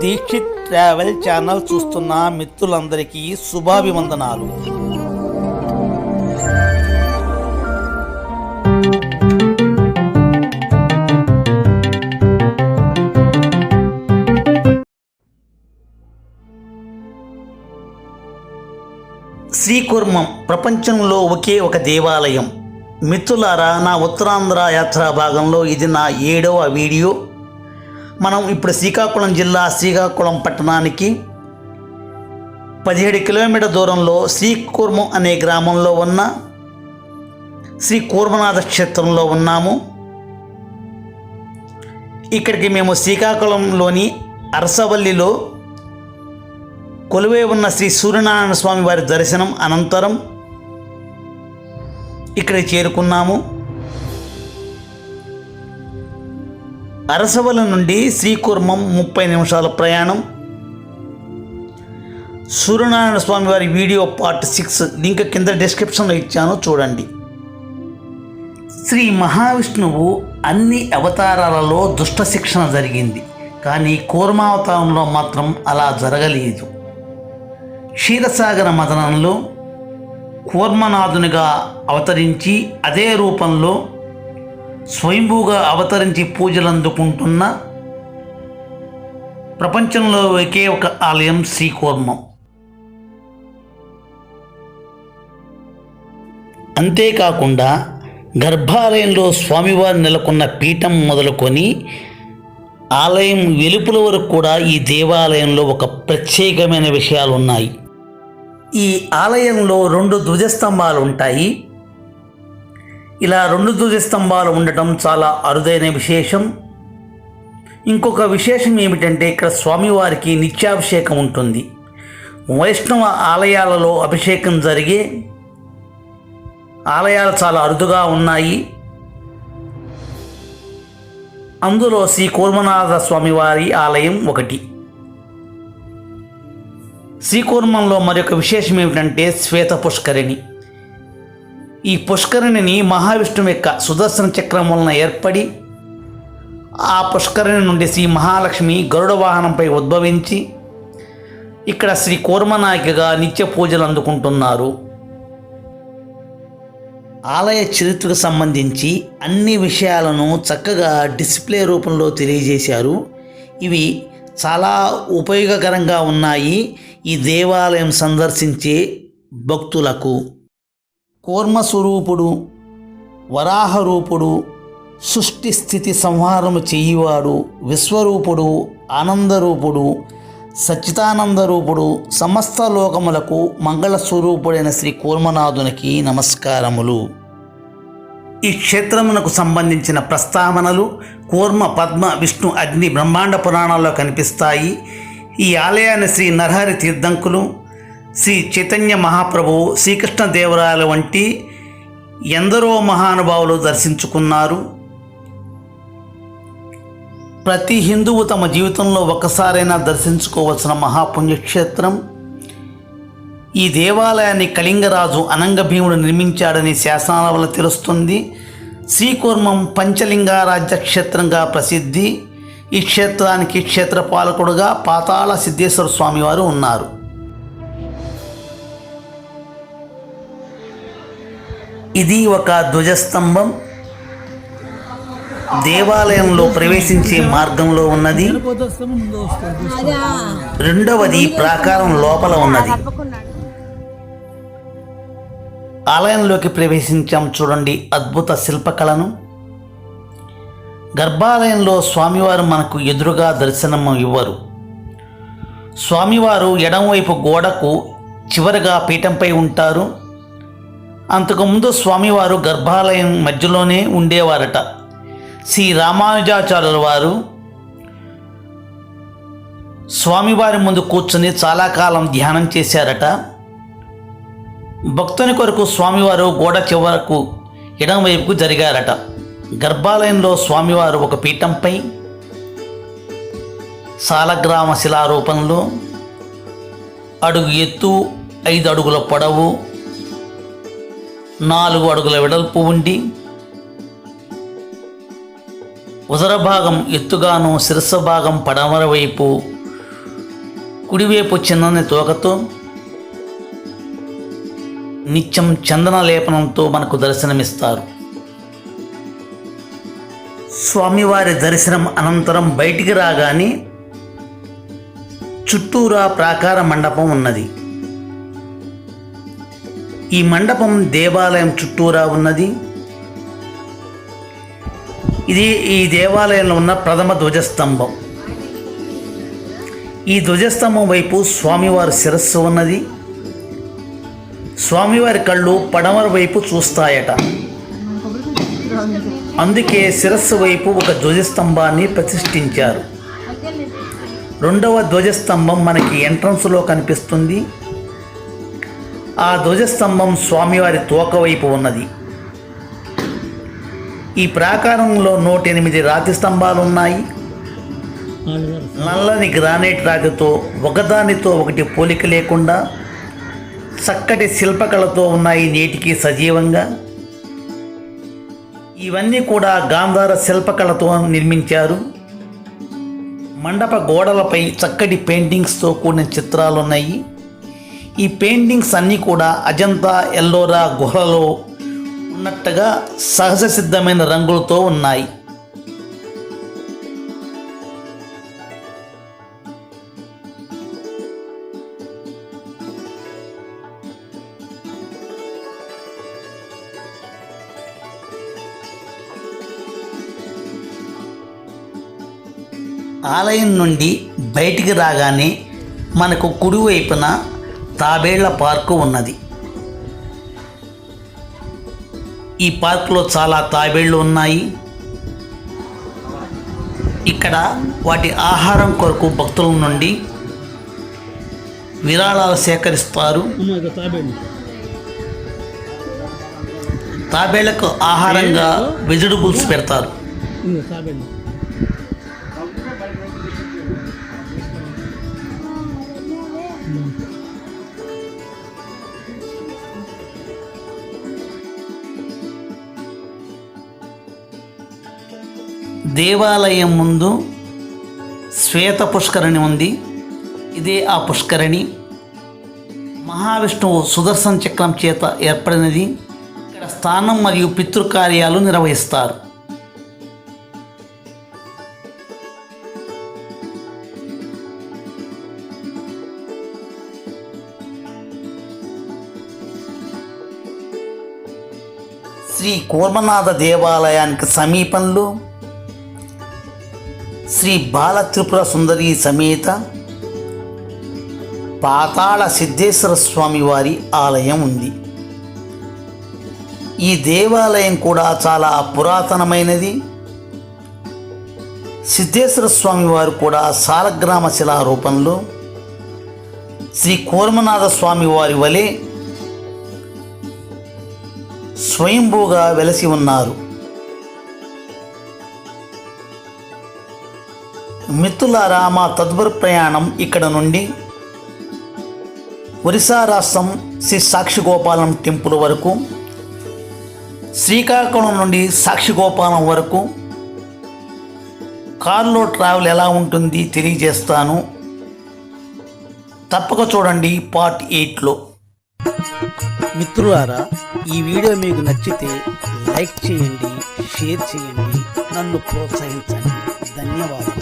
Dixit travel channel చూస్తున్న మిత్రులందరికీ శుభాభివందనాలు. శ్రీకూర్మం ప్రపంచంలో ఒకే ఒక దేవాలయం. మిత్రులారా, నా ఉత్తరాంధ్ర యాత్రా భాగంలో ఇది నా 7వ వీడియో. మనం ఇప్పుడు శ్రీకాకుళం జిల్లా శ్రీకాకుళం పట్టణానికి 17 కిలోమీటర్ దూరంలో శ్రీకూర్మం అనే గ్రామంలో ఉన్న శ్రీ కూర్మనాథ క్షేత్రంలో ఉన్నాము. ఇక్కడికి మేము శ్రీకాకుళంలోని అరసవల్లిలో కొలువై ఉన్న శ్రీ సూర్యనారాయణ స్వామి వారి దర్శనం అనంతరం ఇక్కడికి చేరుకున్నాము. అరసవల్లి నుండి శ్రీకూర్మం 30 నిమిషాల ప్రయాణం. సూర్యనారాయణ స్వామి వారి వీడియో పార్ట్ 6 లింక్ కింద డిస్క్రిప్షన్లో ఇచ్చాను, చూడండి. శ్రీ మహావిష్ణువు అన్ని అవతారాలలో దుష్ట శిక్షణ జరిగింది, కానీ కూర్మావతారంలో మాత్రం అలా జరగలేదు. క్షీరసాగర మదనంలో కూర్మనాథునిగా అవతరించి అదే రూపంలో స్వయంభూగా అవతరించి పూజలు అందుకుంటున్న ప్రపంచంలో ఒకే ఒక ఆలయం శ్రీకూర్మం. అంతేకాకుండా గర్భాలయంలో స్వామివారు నెలకొన్న పీఠం మొదలుకొని ఆలయం వెలుపల వరకు కూడా ఈ దేవాలయంలో ఒక ప్రత్యేకమైన విషయాలు ఉన్నాయి. ఈ ఆలయంలో 2 ధ్వజస్తంభాలు ఉంటాయి. ఇలా 2 ధ్వజస్తంభాలు ఉండటం చాలా అరుదైన విశేషం. ఇంకొక విశేషం ఏమిటంటే ఇక్కడ స్వామివారికి నిత్యాభిషేకం ఉంటుంది. వైష్ణవ ఆలయాలలో అభిషేకం జరిగే ఆలయాలు చాలా అరుదుగా ఉన్నాయి. అందులో శ్రీ కూర్మనాథ స్వామివారి ఆలయం ఒకటి. శ్రీకూర్మంలో మరొక విశేషం ఏమిటంటే శ్వేత పుష్కరిణి. ఈ పుష్కరిణిని మహావిష్ణువు యొక్క సుదర్శన చక్రం వలన ఏర్పడి ఆ పుష్కరిణి నుండి శ్రీ మహాలక్ష్మి గరుడ వాహనంపై ఉద్భవించి ఇక్కడ శ్రీ కూర్మనాయికగా నిత్య పూజలు అందుకుంటున్నారు. ఆలయ చరిత్రకు సంబంధించి అన్ని విషయాలను చక్కగా డిస్ప్లే రూపంలో తెలియజేశారు. ఇవి చాలా ఉపయోగకరంగా ఉన్నాయి ఈ దేవాలయం సందర్శించే భక్తులకు. కూర్మస్వరూపుడు, వరాహరూపుడు, సృష్టి స్థితి సంహారము చెయ్యివాడు, విశ్వరూపుడు, ఆనందరూపుడు, సచ్చిదానందరూపుడు, సమస్త లోకములకు మంగళస్వరూపుడైన శ్రీ కూర్మనాథునికి నమస్కారములు. ఈ క్షేత్రమునకు సంబంధించిన ప్రస్తావనలు కూర్మ, పద్మ, విష్ణు, అగ్ని, బ్రహ్మాండ పురాణాల్లో కనిపిస్తాయి. ఈ ఆలయాన్ని శ్రీ నరహరి తీర్థంకులు, శ్రీ చైతన్య మహాప్రభువు, శ్రీకృష్ణదేవరాయల వంటి ఎందరో మహానుభావులు దర్శించుకున్నారు. ప్రతి హిందువు తమ జీవితంలో ఒక్కసారైనా దర్శించుకోవాల్సిన మహాపుణ్యక్షేత్రం. ఈ దేవాలయాన్ని కళింగరాజు అనంగభీముడు నిర్మించాడని శాసనాల వల్ల తెలుస్తుంది. శ్రీకూర్మం పంచలింగారాజ్య క్షేత్రంగా ప్రసిద్ధి. ఈ క్షేత్రానికి క్షేత్రపాలకుడుగా పాతాళ సిద్ధేశ్వర స్వామివారు ఉన్నారు. ఇది ఒక ధ్వజస్తంభం. దేవాలయంలో ప్రవేశించే మార్గంలో ఉన్నది. రెండవది ప్రాకారం లోపల ఉన్నది. ఆలయంలోకి ప్రవేశించాం, చూడండి అద్భుత శిల్పకళను. గర్భాలయంలో స్వామివారు మనకు ఎదురుగా దర్శనం ఇవ్వరు. స్వామివారు ఎడమవైపు గోడకు చివరగా పీఠంపై ఉంటారు. అంతకుముందు స్వామివారు గర్భాలయం మధ్యలోనే ఉండేవారట. శ్రీ రామానుజాచార్యుల వారు స్వామివారి ముందు కూర్చుని చాలా కాలం ధ్యానం చేశారట. భక్తుని కొరకు స్వామివారు గోడ చివరకు ఎడమవైపుకు జరిగారట. గర్భాలయంలో స్వామివారు ఒక పీఠంపై సాలగ్రామ శిలారూపంలో అడుగు ఎత్తు, 5 అడుగుల పొడవు, 4 అడుగుల వెడల్పు ఉండి ఉదర భాగం ఎత్తుగాను శిరస్సు భాగం పడమర వైపు కుడివైపు చందని తోకతో నిత్యం చందన లేపనంతో మనకు దర్శనమిస్తారు. స్వామివారి దర్శనం అనంతరం బయటికి రాగానే చుట్టూరా ప్రాకార మండపం ఉన్నది. ఈ మండపం దేవాలయం చుట్టూరా ఉన్నది. ఇది ఈ దేవాలయంలో ఉన్న ప్రథమ ధ్వజస్తంభం. ఈ ధ్వజస్తంభం వైపు స్వామివారి శిరస్సు ఉన్నది. స్వామివారి కళ్ళు పడమర వైపు చూస్తాయట. అందుకే శిరస్సు వైపు ఒక ధ్వజస్తంభాన్ని ప్రతిష్ఠించారు. రెండవ ధ్వజస్తంభం మనకి ఎంట్రన్స్లో కనిపిస్తుంది. ఆ ధ్వజస్తంభం స్వామివారి తోక వైపు ఉన్నది. ఈ ప్రాకారంలో 108 రాతి స్తంభాలు ఉన్నాయి. నల్లని గ్రానైట్ రాతితో ఒకదానితో ఒకటి పోలిక లేకుండా చక్కటి శిల్పకళతో ఉన్నాయి. నేటికి సజీవంగా ఇవన్నీ కూడా గాంధార శిల్పకళతో నిర్మించారు. మండప గోడలపై చక్కటి పెయింటింగ్స్తో కూడిన చిత్రాలు ఉన్నాయి. ఈ పెయింటింగ్స్ అన్నీ కూడా అజంతా ఎల్లోరా గుహలలో ఉన్నట్టుగా సహజ సిద్ధమైన రంగులతో ఉన్నాయి. ఆలయం నుండి బయటికి రాగానే మనకు కుడివైపున తాబేళ్ల పార్కు ఉన్నది. ఈ పార్కులో చాలా తాబేళ్లు ఉన్నాయి. ఇక్కడ వాటి ఆహారం కొరకు భక్తుల నుండి విరాళాలు సేకరిస్తారు. తాబేళ్లకు ఆహారంగా వెజిటబుల్స్ పెడతారు. దేవాలయం ముందు శ్వేత పుష్కరిణి ఉంది. ఇదే ఆ పుష్కరిణి. మహావిష్ణువు సుదర్శన చక్రం చేత ఏర్పడినది. ఇక్కడ స్నానం మరియు పితృకార్యాలు నిర్వహిస్తారు. శ్రీ కూర్మనాథ దేవాలయానికి సమీపంలో శ్రీ బాల త్రిపుర సుందరి సమేత పాతాళ సిద్ధేశ్వర స్వామి వారి ఆలయం ఉంది. ఈ దేవాలయం కూడా చాలా పురాతనమైనది. సిద్ధేశ్వర స్వామి వారు కూడా సాలగ్రామ శిలా రూపంలో శ్రీ కూర్మనాథ స్వామి వారి వలె స్వయంభూగా వెలసి ఉన్నారు. మిత్రులారా, మా తదుపరి ప్రయాణం ఇక్కడ నుండి ఒరిస్సా రాష్ట్రం శ్రీ సాక్షిగోపాలం టెంపుల్ వరకు, శ్రీకాకుళం నుండి సాక్షిగోపాలం వరకు కారులో ట్రావెల్ ఎలా ఉంటుంది తెలియజేస్తాను. తప్పక చూడండి పార్ట్ 8లో. మిత్రులారా, ఈ వీడియో మీకు నచ్చితే లైక్ చేయండి, షేర్ చేయండి, నన్ను ప్రోత్సహించండి. ధన్యవాదాలు.